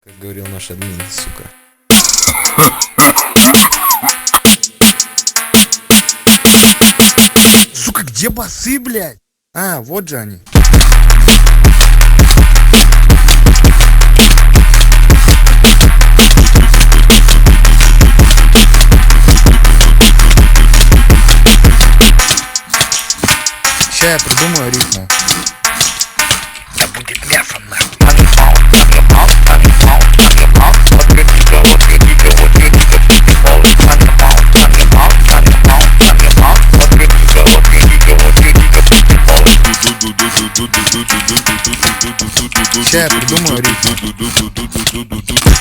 Как говорил наш админ, сука. Сука, где басы, блядь? А, вот же они. Сейчас я придумаю рифму. Да будет мясо нахуй. Сейчас я придумаю рифму.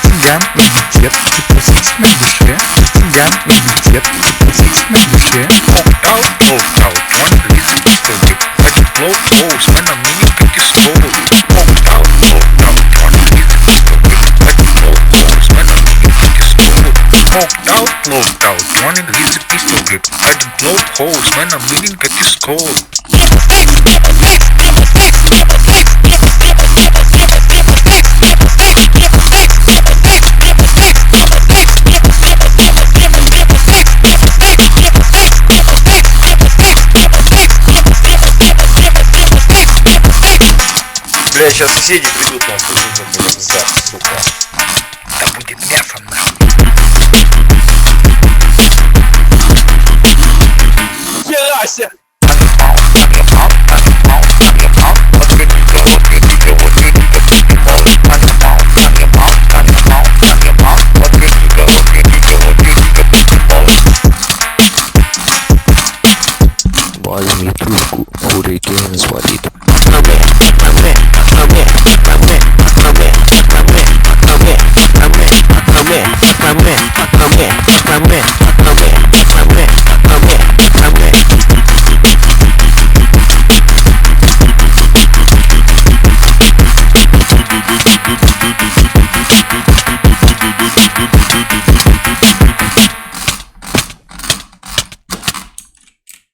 Цыган и дед, и посыть на душе. Цыган и дед, и посыть на душе. Smoked out, running easy pistol grip. I can blow holes when I'm meaning that is cold. Бля, сейчас соседи